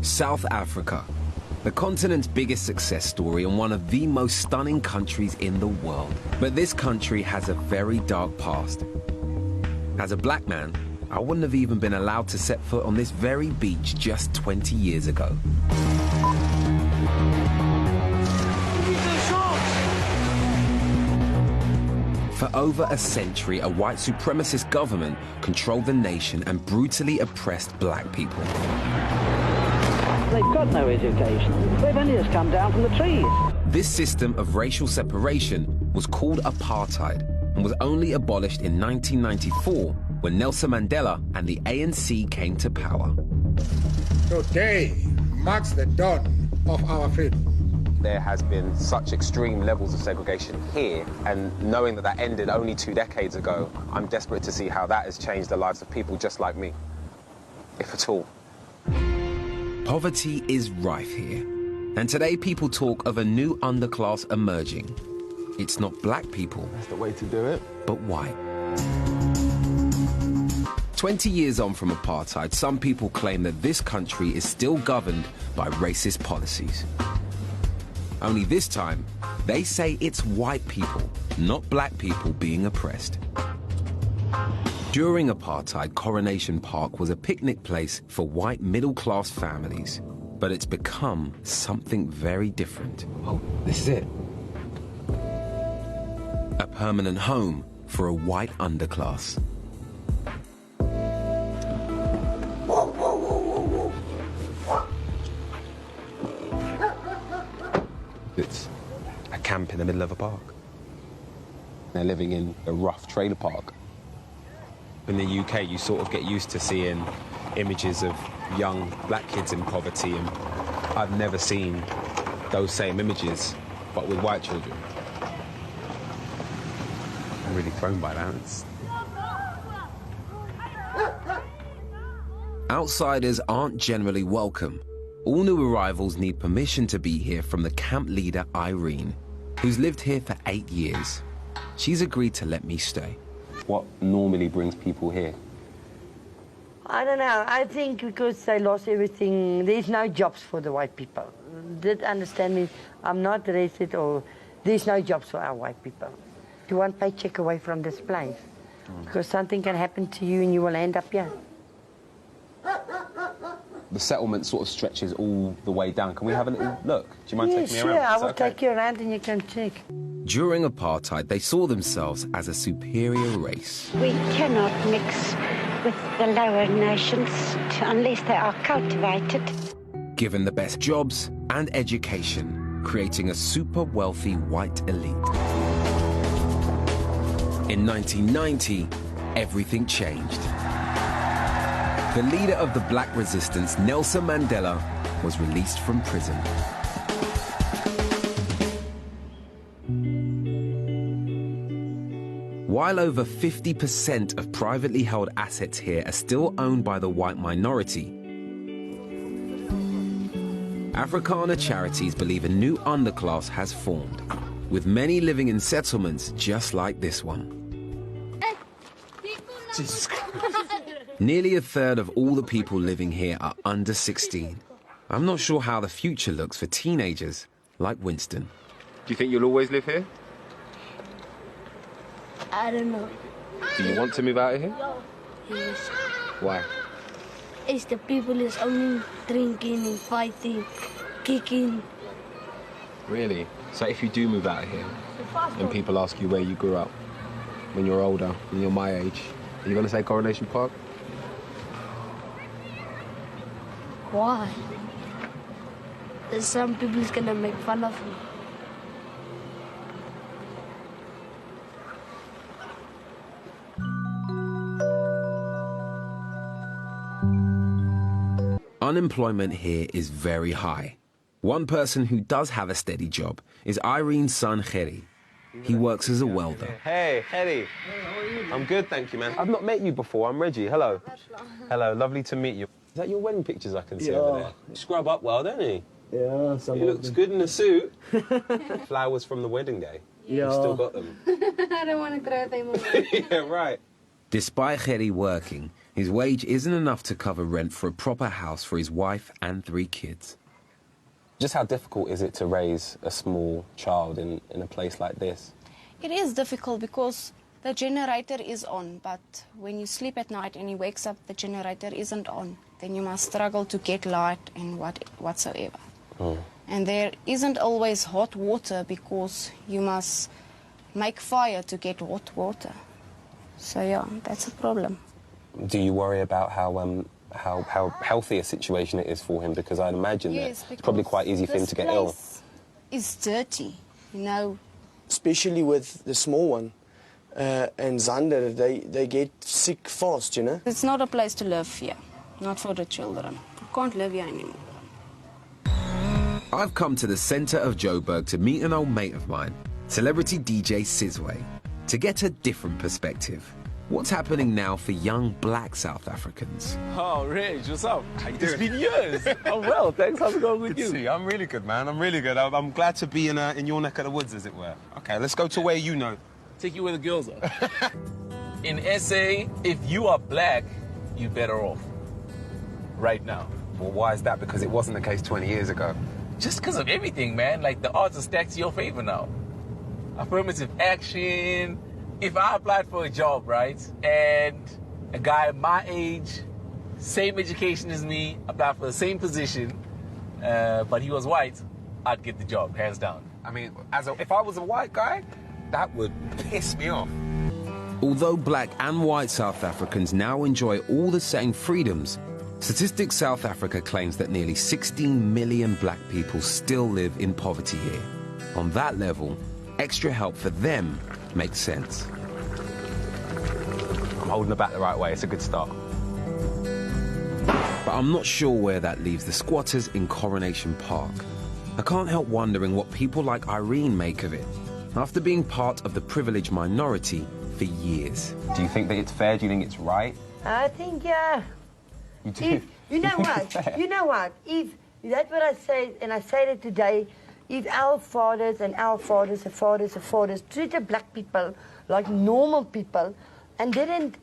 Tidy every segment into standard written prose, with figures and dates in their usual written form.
South Africa, the continent's biggest success story and one of the most stunning countries in the world. But this country has a very dark past. As a black man, I wouldn't have even been allowed to set foot on this very beach just 20 years ago. For over a century, a white supremacist government controlled the nation and brutally oppressed black people. They've got no education. They've only just come down from the trees. This system of racial separation was called apartheid and was only abolished in 1994 when Nelson Mandela and the ANC came to power. Today marks the dawn of our freedom. There has been such extreme levels of segregation here, and knowing that that ended only 2 decades ago, I'm desperate to see how that has changed the lives of people just like me, if at all. Poverty is rife here, and today people talk of a new underclass emerging. It's not black people. That's the way to do it. But white. 20 years on from apartheid, some people claim that this country is still governed by racist policies. Only this time, they say it's white people, not black people, being oppressed. During apartheid, Coronation Park was a picnic place for white middle-class families, but it's become something very different. Oh, this is it. A permanent home for a white underclass. It's a camp in the middle of a park. They're living in a rough trailer park. In the UK, you sort of get used to seeing images of young black kids in poverty, and I've never seen those same images, but with white children. I'm really thrown by that. Outsiders aren't generally welcome. All new arrivals need permission to be here from the camp leader, Irene, who's lived here for 8 years. She's agreed to let me stay. What normally brings people here? I don't know. I think because they lost everything, there's no jobs for the white people. Did understand me? I'm not racist, or there's no jobs for our white people. You want paycheck away from this place, because something can happen to you and you will end up here. The settlement sort of stretches all the way down. Can we have a little look? Do you mind taking me around? Yeah, I will take you around and you can check. During apartheid, they saw themselves as a superior race. We cannot mix with the lower nations unless they are cultivated. Given the best jobs and education, creating a super wealthy white elite. In 1990, everything changed. The leader of the black resistance, Nelson Mandela, was released from prison. While over 50% of privately held assets here are still owned by the white minority, Afrikaner charities believe a new underclass has formed, with many living in settlements just like this one. Jesus Christ. Nearly a third of all the people living here are under 16. I'm not sure how the future looks for teenagers like Winston. Do you think you'll always live here? I don't know. Do you want to move out of here? Yes. Why? It's the people is only drinking and fighting, kicking. Really? So if you do move out of here and people ask you where you grew up when you're older and you're my age, are you going to say Coronation Park? Why? There's some people's gonna make fun of me. Unemployment here is very high. One person who does have a steady job is Irene's son, Reggie. He works as a welder. Hey, Eddie. Hey, how are you? I'm good, thank you, man. I've not met you before. I'm Reggie. Hello. Hello, lovely to meet you. Is that your wedding pictures I can see over there? You scrub up well, don't he? Yeah, he looks good in a suit. Flowers from the wedding day. Yeah. You still got them. I don't want to throw them away. Yeah, right. Despite Reggie working, His wage isn't enough to cover rent for a proper house for his wife and 3 kids. Just how difficult is it to raise a small child in a place like this? It is difficult because the generator is on, but when you sleep at night and he wakes up, the generator isn't on. Then you must struggle to get light and whatsoever. And there isn't always hot water because you must make fire to get hot water. So yeah, that's a problem. Do you worry about how healthy a situation it is for him? Because I'd imagine that it's probably quite easy for him to get ill. It's dirty, you know. Especially with the small one and Zander, they get sick fast, you know. It's not a place to live here, not for the children. You can't live here anymore. I've come to the centre of Joburg to meet an old mate of mine, celebrity DJ Sizwe, to get a different perspective. What's happening now for young black South Africans? Oh, Reggie, what's up? How you doing? It's been years. I'm well, thanks. How's it going with you? See, I'm really good, man. I'm really good. I'm glad to be in your neck of the woods, as it were. Okay, let's go to where you know. Take you where the girls are. In SA, if you are black, you're better off. Right now. Well, why is that? Because it wasn't the case 20 years ago. Just because of everything, man. Like, the odds are stacked to your favor now. Affirmative action. If I applied for a job, right, and a guy my age, same education as me, applied for the same position, but he was white, I'd get the job, hands down. I mean, if I was a white guy, that would piss me off. Although black and white South Africans now enjoy all the same freedoms, Statistics South Africa claims that nearly 16 million black people still live in poverty here. On that level, extra help for them makes sense. I'm holding the bat the right way. It's a good start. But I'm not sure where that leaves the squatters in Coronation Park. I can't help wondering what people like Irene make of it, after being part of the privileged minority for years. Do you think that it's fair? Do you think it's right? I think, yeah. You do? You know what? You know what? If that's what I say, and I say it today, if our fathers and our fathers and fathers and fathers treated black people like normal people and didn't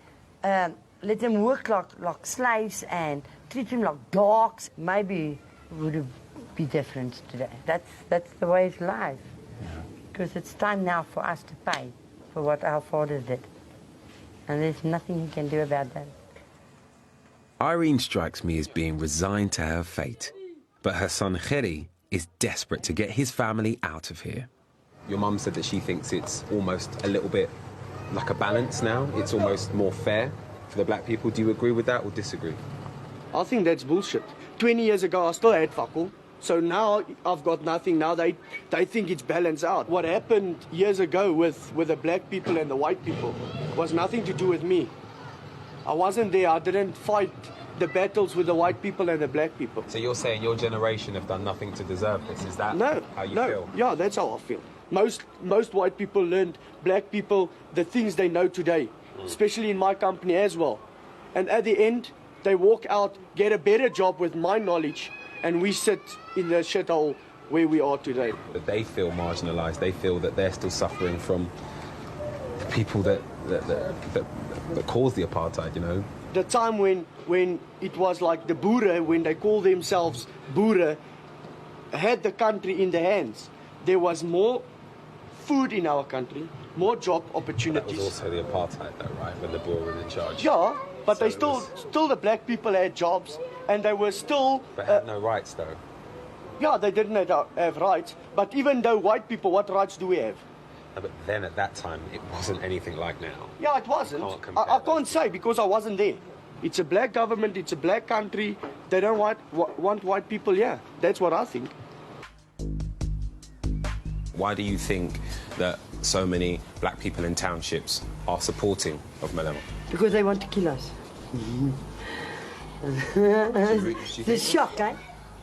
let them work like slaves and treat them like dogs, maybe it would be different today. That's the way it's life. Because it's time now for us to pay for what our fathers did. And there's nothing you can do about that. Irene strikes me as being resigned to her fate, but her son Gerrie is desperate to get his family out of here. Your mum said that she thinks it's almost a little bit like a balance now. It's almost more fair for the black people. Do you agree with that or disagree? I think that's bullshit. 20 years ago, I still had fuck all. So now I've got nothing. Now they think it's balanced out. What happened years ago with the black people and the white people was nothing to do with me. I wasn't there. I didn't fight the battles with the white people and the black people. So you're saying your generation have done nothing to deserve this? Is that how you feel? Yeah, that's how I feel. Most white people learned black people the things they know today, especially in my company as well. And at the end, they walk out, get a better job with my knowledge, and we sit in the shithole where we are today. But they feel marginalised. They feel that they're still suffering from the people that caused the apartheid, you know? The time when it was like the Boere, when they call themselves Boere, had the country in their hands. There was more food in our country, more job opportunities. That was also the apartheid, though, right? When the Boer was in charge. Yeah, but So they still the black people had jobs, and they were still. But had no rights, though. Yeah, they didn't have rights. But even though white people, what rights do we have? No, but then at that time, it wasn't anything like now. Yeah, it wasn't. I can't say because I wasn't there. It's a black government, it's a black country. They don't want white people here. That's what I think. Why do you think that so many black people in townships are supporting of Malema? Because they want to kill us. It's a shock, eh?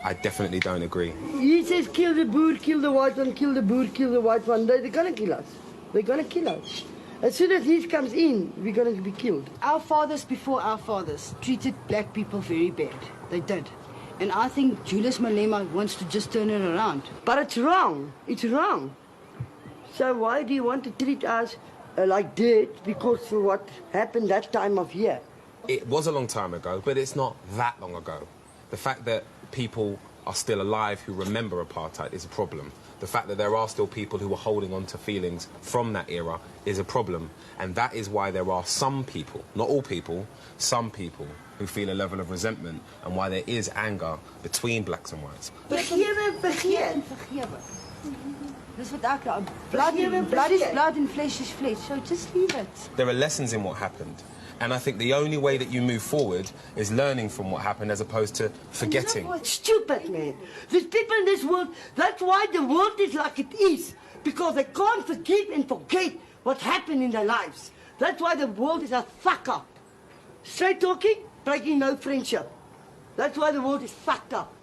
I definitely don't agree. He says kill the Boer, kill the white one, kill the Boer, kill the white one. They're going to kill us. They're going to kill us. As soon as he comes in, we're going to be killed. Our fathers before our fathers treated black people very bad. They did. And I think Julius Malema wants to just turn it around. But it's wrong. It's wrong. So why do you want to treat us like dirt because of what happened that time of year? It was a long time ago, but it's not that long ago. The fact that people are still alive who remember apartheid is a problem. The fact that there are still people who are holding on to feelings from that era is a problem. And that is why there are some people, not all people, some people who feel a level of resentment and why there is anger between blacks and whites. Vergeven. Dis wat ek blood is blood and flesh is flesh. So just leave it. There are lessons in what happened. And I think the only way that you move forward is learning from what happened as opposed to forgetting. Stupid, man. There's people in this world, that's why the world is like it is. Because they can't forgive and forget what happened in their lives. That's why the world is a fuck up. Straight talking, breaking no friendship. That's why the world is fucked up.